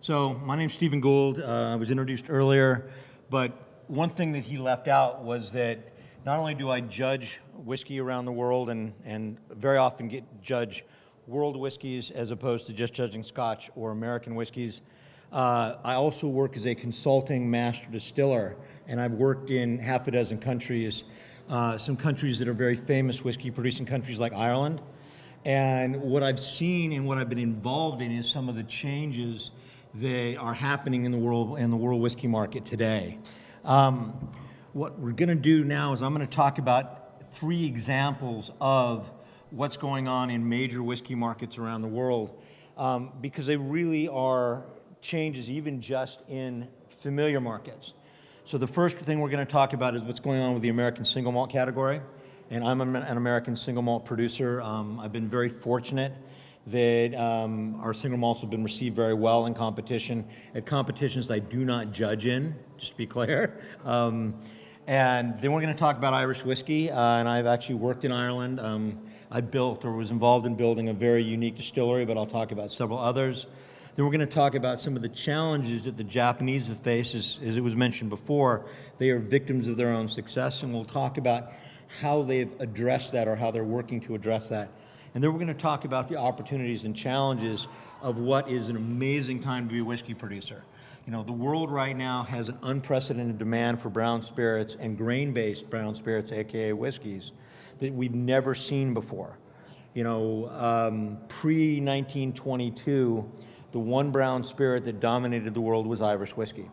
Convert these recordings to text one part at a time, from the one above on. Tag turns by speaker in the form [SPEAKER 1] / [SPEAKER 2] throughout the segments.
[SPEAKER 1] So my name's Stephen Gould. I was introduced earlier, but one thing that he left out was that not only do I judge whiskey around the world and very often judge world whiskeys as opposed to just judging Scotch or American whiskeys, I also work as a consulting master distiller, and I've worked in half a dozen countries, some countries that are very famous whiskey producing countries like Ireland. And what I've seen and what I've been involved in is some of the changes that are happening in the world whiskey market today. What we're going to do now is I'm going to talk about 3 examples of what's going on in major whiskey markets around the world, because they really are changes even just in familiar markets. So the first thing we're going to talk about is what's going on with the American single malt category. And I'm an American single malt producer. I've been very fortunate that our single malts have been received very well in competition, at competitions I do not judge in, just to be clear. And then we're going to talk about Irish whiskey, and I've actually worked in Ireland. I built or was involved in building a very unique distillery, but I'll talk about several others. Then we're going to talk about some of the challenges that the Japanese have faced. As it was mentioned before, they are victims of their own success, and we'll talk about how they've addressed that or how they're working to address that. And then we're going to talk about the opportunities and challenges of what is an amazing time to be a whiskey producer. You know, the world right now has an unprecedented demand for brown spirits and grain-based brown spirits, aka whiskeys, that we've never seen before. You know, pre-1922, the one brown spirit that dominated the world was Irish whiskey.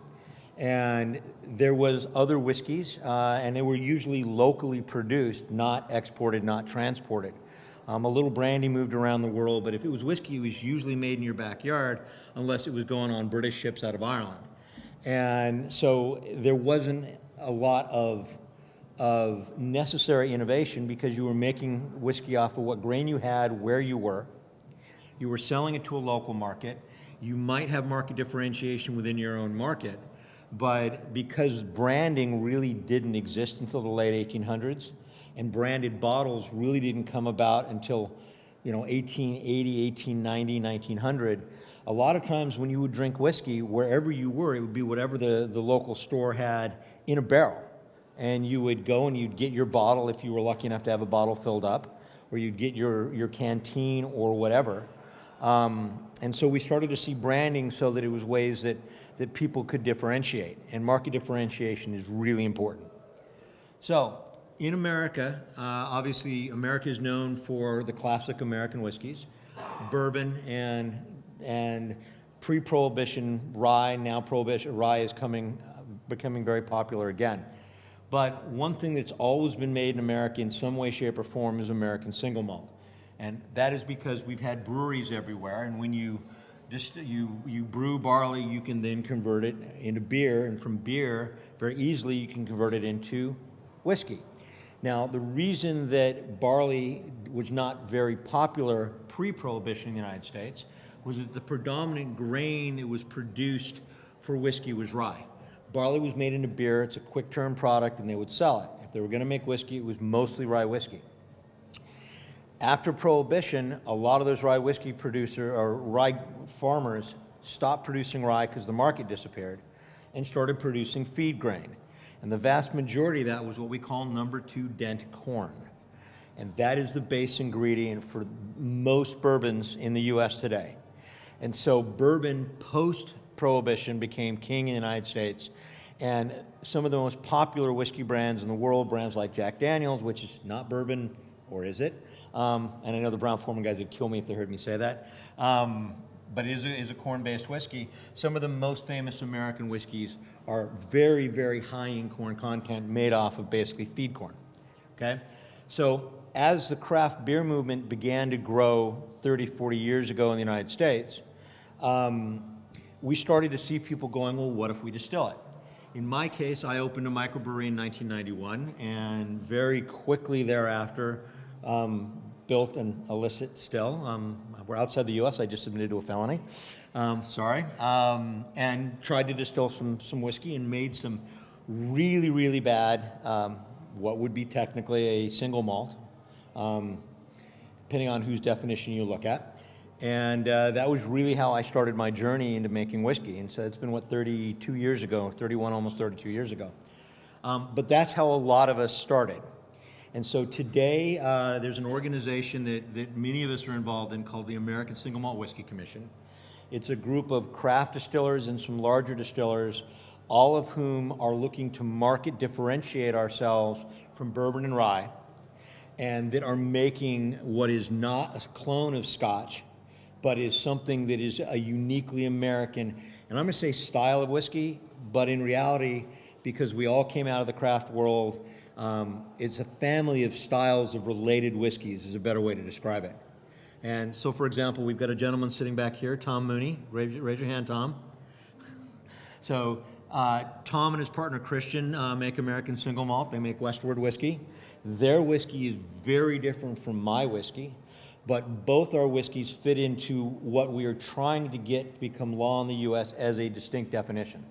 [SPEAKER 1] And there was other whiskeys, and they were usually locally produced, not exported, not transported. A little brandy moved around the world, but if it was whiskey, it was usually made in your backyard, unless it was going on British ships out of Ireland. And so there wasn't a lot of necessary innovation, because you were making whiskey off of what grain you had, where you were selling it to a local market. You might have market differentiation within your own market, but because branding really didn't exist until the late 1800s, and branded bottles really didn't come about until, 1880, 1890, 1900, a lot of times when you would drink whiskey, wherever you were, it would be whatever the local store had in a barrel. And you would go and you'd get your bottle, if you were lucky enough to have a bottle filled up, or you'd get your canteen or whatever. And so we started to see branding so that it was ways that people could differentiate, and market differentiation is really important. So in America, obviously America is known for the classic American whiskeys, bourbon and pre-Prohibition rye. Now Prohibition rye is becoming very popular again. But one thing that's always been made in America in some way, shape, or form is American single malt. And that is because we've had breweries everywhere, and when you brew barley, you can then convert it into beer, and from beer, very easily, you can convert it into whiskey. Now, the reason that barley was not very popular pre-Prohibition in the United States was that the predominant grain that was produced for whiskey was rye. Barley was made into beer. It's a quick-turn product, and they would sell it. If they were going to make whiskey, it was mostly rye whiskey. After Prohibition, a lot of those rye whiskey rye farmers stopped producing rye because the market disappeared, and started producing feed grain. And the vast majority of that was what we call number 2 dent corn. And that is the base ingredient for most bourbons in the U.S. today. And so bourbon post-Prohibition became king in the United States. And some of the most popular whiskey brands in the world, brands like Jack Daniel's, which is not bourbon, or is it? And I know the Brown-Forman guys would kill me if they heard me say that. But it is a corn-based whiskey. Some of the most famous American whiskeys are very, very high in corn content, made off of basically feed corn. Okay? So as the craft beer movement began to grow 30, 40 years ago in the United States, we started to see people going, well, what if we distill it? In my case, I opened a microbrewery in 1991, and very quickly thereafter built an illicit still. We're outside the U.S. I just admitted to a felony. And tried to distill some whiskey, and made some really, really bad, what would be technically a single malt, depending on whose definition you look at. And that was really how I started my journey into making whiskey. And so it's been, 32 years ago, 31, almost 32 years ago. But that's how a lot of us started. And so today, there's an organization that many of us are involved in called the American Single Malt Whiskey Commission. It's a group of craft distillers and some larger distillers, all of whom are looking to market differentiate ourselves from bourbon and rye, and that are making what is not a clone of Scotch, but is something that is a uniquely American, and I'm going to say style of whiskey, but in reality, because we all came out of the craft world, it's a family of styles of related whiskeys is a better way to describe it. And so, for example, we've got a gentleman sitting back here, Tom Mooney. Raise your hand, Tom. So Tom and his partner Christian make American Single Malt. They make Westward whiskey. Their whiskey is very different from my whiskey, but both our whiskeys fit into what we are trying to get to become law in the U.S. as a distinct definition.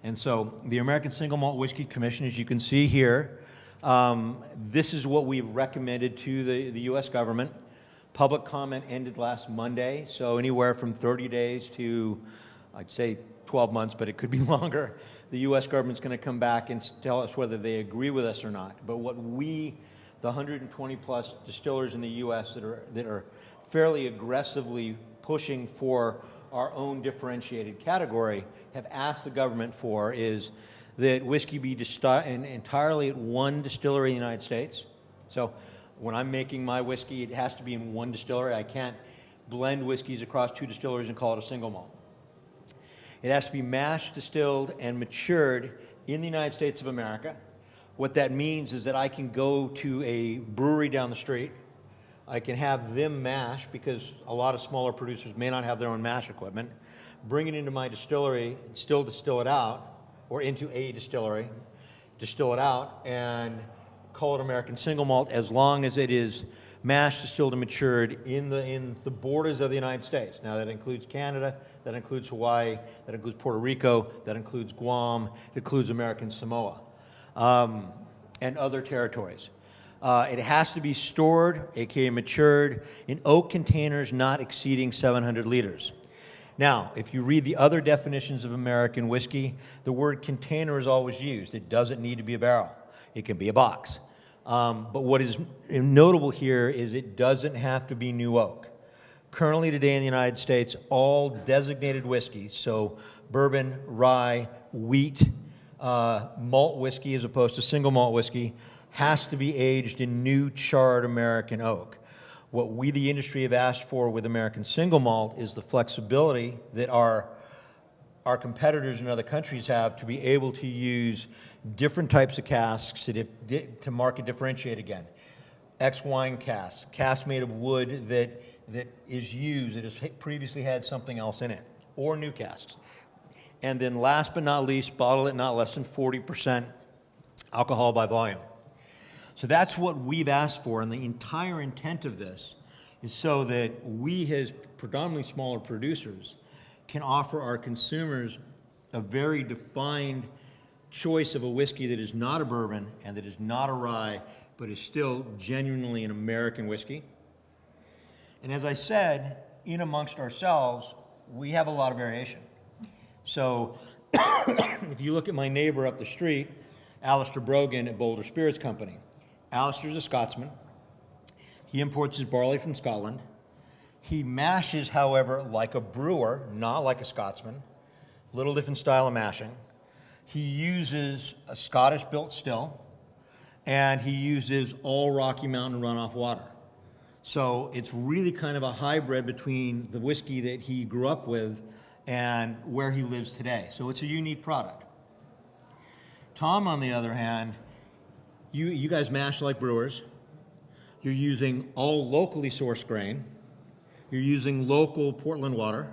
[SPEAKER 1] And so the American Single Malt Whiskey Commission, as you can see here, this is what we've recommended to the U.S. government. Public comment ended last Monday, so anywhere from 30 days to, I'd say, 12 months, but it could be longer. The U.S. government's going to come back and tell us whether they agree with us or not. But what we, the 120 plus distillers in the U.S. that are fairly aggressively pushing for our own differentiated category, have asked the government for is that whiskey be entirely at one distillery in the United States. So when I'm making my whiskey, it has to be in one distillery. I can't blend whiskeys across two distilleries and call it a single malt. It has to be mashed, distilled, and matured in the United States of America. What that means is that I can go to a brewery down the street. I can have them mash, because a lot of smaller producers may not have their own mash equipment, bring it into my distillery, and still distill it out, or into a distillery, distill it out, and call it American Single Malt as long as it is mashed, distilled, and matured in the borders of the United States. Now that includes Canada, that includes Hawaii, that includes Puerto Rico, that includes Guam, it includes American Samoa, and other territories. It has to be stored, aka matured, in oak containers not exceeding 700 liters. Now, if you read the other definitions of American whiskey, the word container is always used. It doesn't need to be a barrel. It can be a box. But what is notable here is it doesn't have to be new oak. Currently today in the United States, all designated whiskeys, so bourbon, rye, wheat, malt whiskey as opposed to single malt whiskey, has to be aged in new charred American oak. What we, the industry, have asked for with American Single Malt is the flexibility that our competitors in other countries have to be able to use different types of casks to market differentiate again. Ex-wine casks made of wood that is used, that has previously had something else in it, or new casks. And then last but not least, bottle at not less than 40% alcohol by volume. So that's what we've asked for, and the entire intent of this is so that we, as predominantly smaller producers, can offer our consumers a very defined choice of a whiskey that is not a bourbon and that is not a rye, but is still genuinely an American whiskey. And as I said, in amongst ourselves, we have a lot of variation. So if you look at my neighbor up the street, Alistair Brogan at Boulder Spirits Company. Alistair's a Scotsman. He imports his barley from Scotland. He mashes, however, like a brewer, not like a Scotsman. Little different style of mashing. He uses a Scottish-built still, and he uses all Rocky Mountain runoff water. So it's really kind of a hybrid between the whiskey that he grew up with and where he lives today. So it's a unique product. Tom, on the other hand, you guys mash like brewers. You're using all locally sourced grain. You're using local Portland water.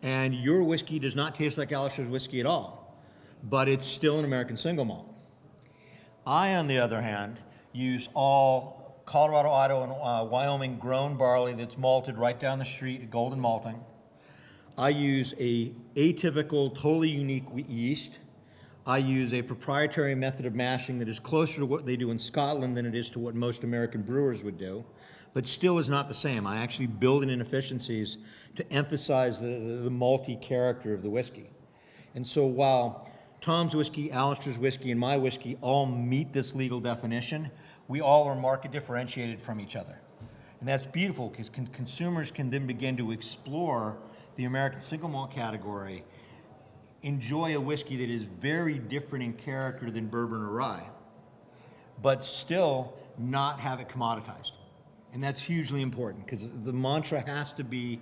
[SPEAKER 1] And your whiskey does not taste like Alistair's whiskey at all, but it's still an American single malt. I, on the other hand, use all Colorado, Idaho, and Wyoming grown barley that's malted right down the street at Golden Malting. I use a atypical, totally unique yeast. I use a proprietary method of mashing that is closer to what they do in Scotland than it is to what most American brewers would do. but still is not the same. I actually build in inefficiencies to emphasize the malty character of the whiskey. And so while Tom's whiskey, Alistair's whiskey, and my whiskey all meet this legal definition, we all are market differentiated from each other. And that's beautiful because consumers can then begin to explore the American single malt category, enjoy a whiskey that is very different in character than bourbon or rye, but still not have it commoditized. And that's hugely important because the mantra has to be,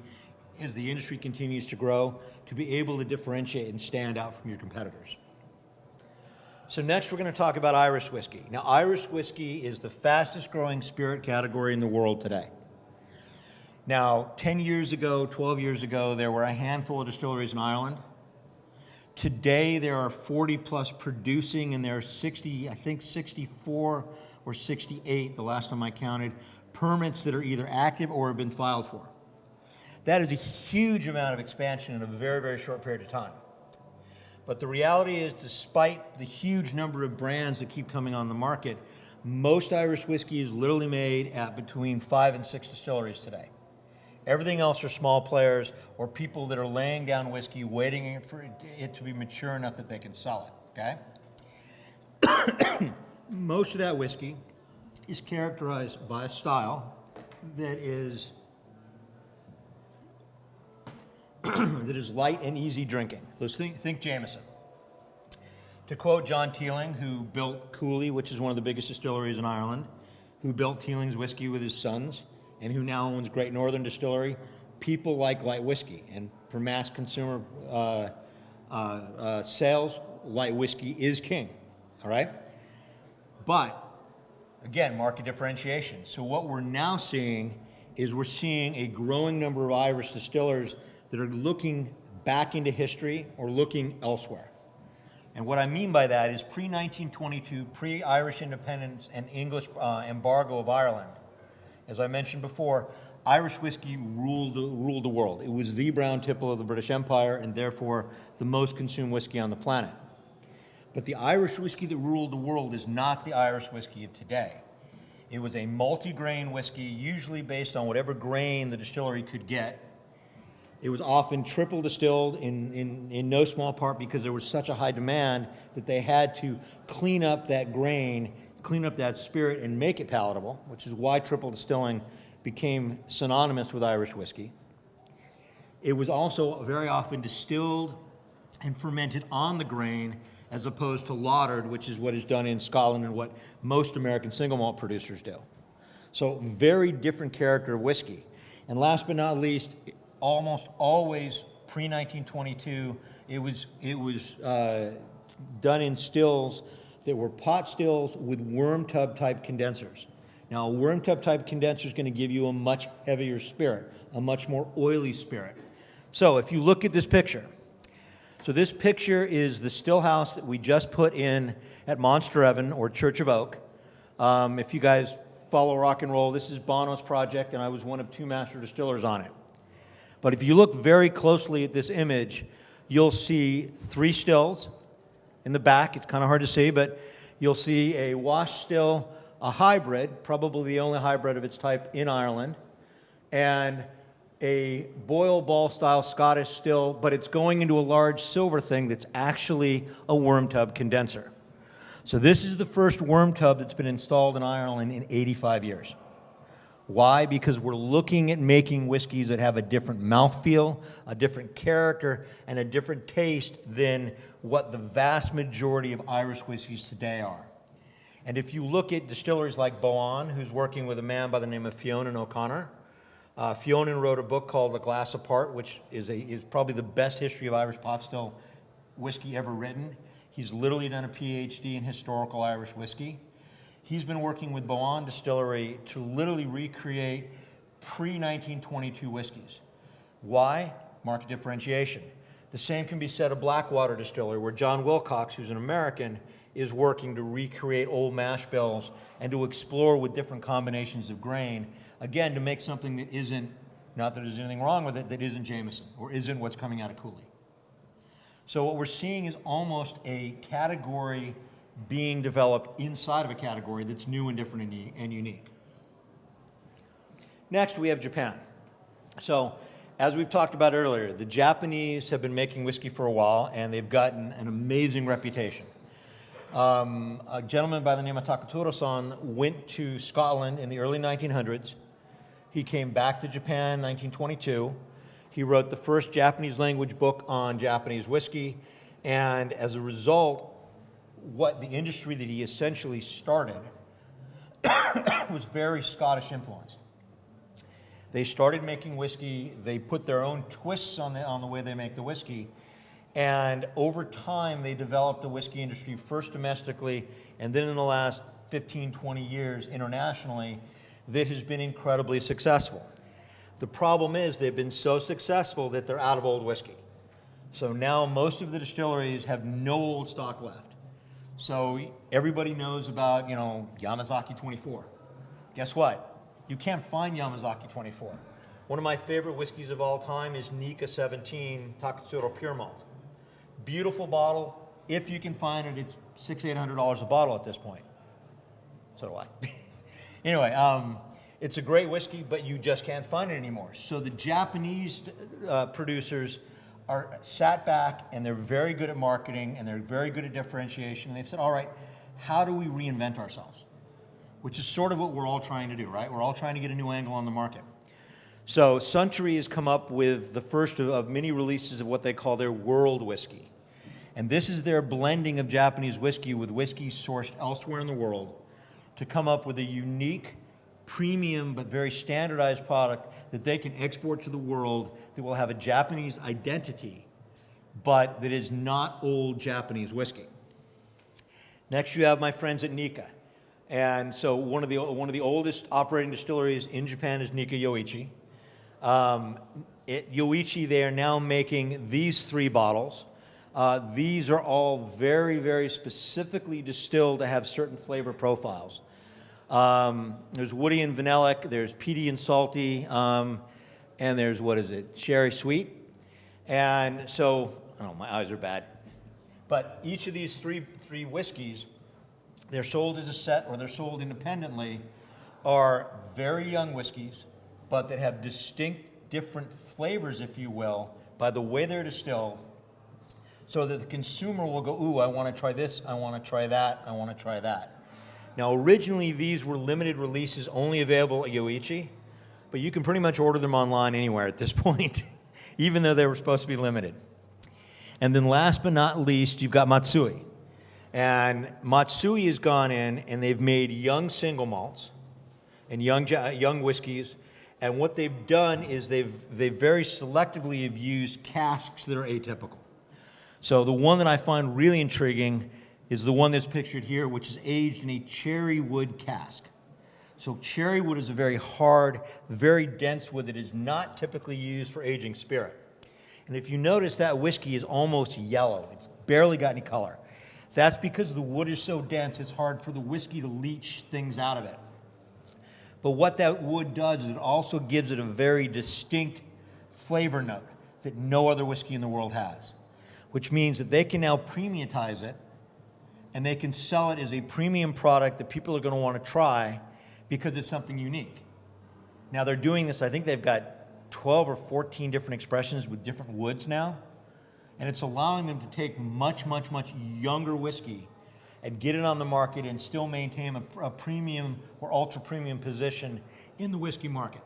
[SPEAKER 1] as the industry continues to grow, to be able to differentiate and stand out from your competitors. So next we're going to talk about Irish whiskey. Now, Irish whiskey is the fastest growing spirit category in the world today. Now, 10 years ago, 12 years ago, there were a handful of distilleries in Ireland. Today, there are 40 plus producing, and there are 64 or 68, the last time I counted, permits that are either active or have been filed for. That is a huge amount of expansion in a very, very short period of time. But the reality is, despite the huge number of brands that keep coming on the market, most Irish whiskey is literally made at between 5 and 6 distilleries today. Everything else are small players or people that are laying down whiskey, waiting for it to be mature enough that they can sell it, okay? Most of that whiskey is characterized by a style that is that is light and easy drinking. So think Jameson. To quote John Teeling, who built Cooley, which is one of the biggest distilleries in Ireland, who built Teeling's whiskey with his sons, and who now owns Great Northern Distillery, people like light whiskey. And for mass consumer sales, light whiskey is king, all right? But, again, market differentiation. So what we're now seeing is we're seeing a growing number of Irish distillers that are looking back into history or looking elsewhere. And what I mean by that is pre-1922, pre-Irish independence and English embargo of Ireland, as I mentioned before, Irish whiskey ruled the world. It was the brown tipple of the British Empire and therefore the most consumed whiskey on the planet. But the Irish whiskey that ruled the world is not the Irish whiskey of today. It was a multi-grain whiskey, usually based on whatever grain the distillery could get. It was often triple distilled in no small part because there was such a high demand that they had to clean up that grain, clean up that spirit, and make it palatable, which is why triple distilling became synonymous with Irish whiskey. It was also very often distilled and fermented on the grain as opposed to lagered, which is what is done in Scotland and what most American single malt producers do. So very different character of whiskey. And last but not least, almost always pre-1922, it was done in stills that were pot stills with worm tub type condensers. Now, a worm tub type condenser is going to give you a much heavier spirit, a much more oily spirit. So if you look at this picture, so this picture is the still house that we just put in at Monster Evan or Church of Oak. If you guys follow rock and roll, this is Bono's project, and I was one of 2 master distillers on it. But if you look very closely at this image, you'll see 3 stills in the back. It's kind of hard to see, but you'll see a wash still, a hybrid, probably the only hybrid of its type in Ireland, and a boil ball style Scottish still, but it's going into a large silver thing that's actually a worm tub condenser. So this is the first worm tub that's been installed in Ireland in 85 years. Why? Because we're looking at making whiskeys that have a different mouthfeel, a different character, and a different taste than what the vast majority of Irish whiskeys today are. And if you look at distilleries like Boan, who's working with a man by the name of Fionnan O'Connor, Fionnan wrote a book called A Glass Apart, which is probably the best history of Irish pot still whiskey ever written. He's literally done a PhD in historical Irish whiskey. He's been working with Boan Distillery to literally recreate pre-1922 whiskeys. Why? Market differentiation. The same can be said of Blackwater Distillery, where John Wilcox, who's an American, is working to recreate old mash bills and to explore with different combinations of grain, again, to make something that isn't, not that there's anything wrong with it, that isn't Jameson or isn't what's coming out of Cooley. So what we're seeing is almost a category being developed inside of a category that's new and different and unique. Next, we have Japan. So, as we've talked about earlier, the Japanese have been making whiskey for a while, and they've gotten an amazing reputation. A gentleman by the name of Takaturo-san went to Scotland in the early 1900s. He came back to Japan in 1922. He wrote the first Japanese language book on Japanese whiskey, and as a result, what the industry that he essentially started was very Scottish influenced. They started making whiskey, they put their own twists on the way they make the whiskey, and over time they developed the whiskey industry first domestically, and then in the last 15, 20 years internationally, that has been incredibly successful. The problem is they've been so successful that they're out of old whiskey. So now most of the distilleries have no old stock left. So everybody knows about, Yamazaki 24. Guess what? You can't find Yamazaki 24. One of my favorite whiskeys of all time is Nika 17 Taketsuro Pure Malt. Beautiful bottle. If you can find it, it's $600-800 a bottle at this point. So do I. Anyway, it's a great whiskey, but you just can't find it anymore. So the Japanese producers are sat back, and they're very good at marketing, and they're very good at differentiation. And they've said, all right, how do we reinvent ourselves? Which is sort of what we're all trying to do, right? We're all trying to get a new angle on the market. So Suntory has come up with the first of many releases of what they call their world whiskey. And this is their blending of Japanese whiskey with whiskey sourced elsewhere in the world to come up with a unique, premium, but very standardized product that they can export to the world that will have a Japanese identity, but that is not old Japanese whiskey. Next, you have my friends at Nika. And so one of the oldest operating distilleries in Japan is Nika Yoichi. At Yoichi, they are now making these 3 bottles. These are all very, very specifically distilled to have certain flavor profiles. There's woody and vanillic, there's peaty and salty, and there's, cherry sweet. And so, my eyes are bad. But each of these three whiskeys, they're sold as a set or they're sold independently, are very young whiskeys, but that have distinct different flavors, if you will, by the way they're distilled, so that the consumer will go, ooh, I want to try this, I want to try that, I want to try that. Now, originally, these were limited releases only available at Yoichi, but you can pretty much order them online anywhere at this point, even though they were supposed to be limited. And then last but not least, you've got Matsui. And Matsui has gone in and they've made young single malts and young whiskeys. And what they've done is they've very selectively have used casks that are atypical. So the one that I find really intriguing is the one that's pictured here, which is aged in a cherry wood cask. So cherry wood is a very hard, very dense wood that is not typically used for aging spirit. And if you notice, that whiskey is almost yellow. It's barely got any color. So that's because the wood is so dense, it's hard for the whiskey to leach things out of it. But what that wood does is it also gives it a very distinct flavor note that no other whiskey in the world has, which means that they can now premiumize it and they can sell it as a premium product that people are going to want to try because it's something unique. Now they're doing this, I think they've got 12 or 14 different expressions with different woods now, and it's allowing them to take much, much, much younger whiskey and get it on the market and still maintain a premium or ultra premium position in the whiskey market.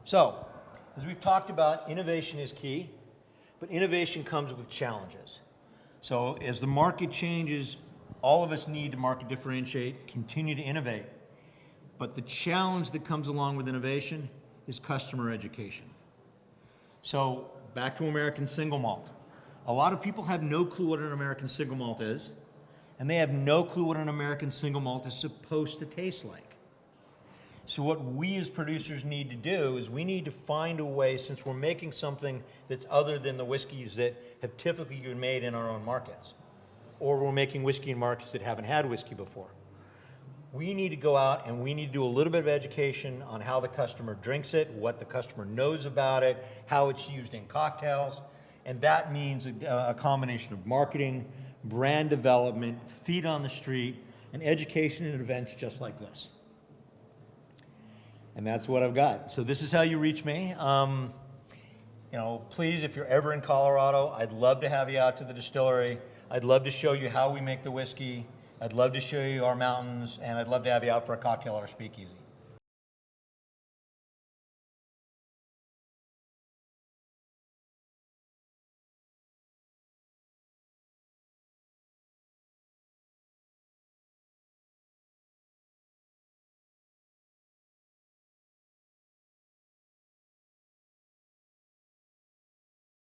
[SPEAKER 1] So, as we've talked about, innovation is key, but innovation comes with challenges. So as the market changes, all of us need to market differentiate, continue to innovate. But the challenge that comes along with innovation is customer education. So back to American single malt. A lot of people have no clue what an American single malt is, and they have no clue what an American single malt is supposed to taste like. So what we as producers need to do is we need to find a way, since we're making something that's other than the whiskeys that have typically been made in our own markets, or we're making whiskey in markets that haven't had whiskey before. We need to go out and we need to do a little bit of education on how the customer drinks it, what the customer knows about it, how it's used in cocktails, and that means a combination of marketing, brand development, feet on the street, and education and events just like this. And that's what I've got. So this is how you reach me. Please, if you're ever in Colorado, I'd love to have you out to the distillery. I'd love to show you how we make the whiskey. I'd love to show you our mountains, and I'd love to have you out for a cocktail or a speakeasy.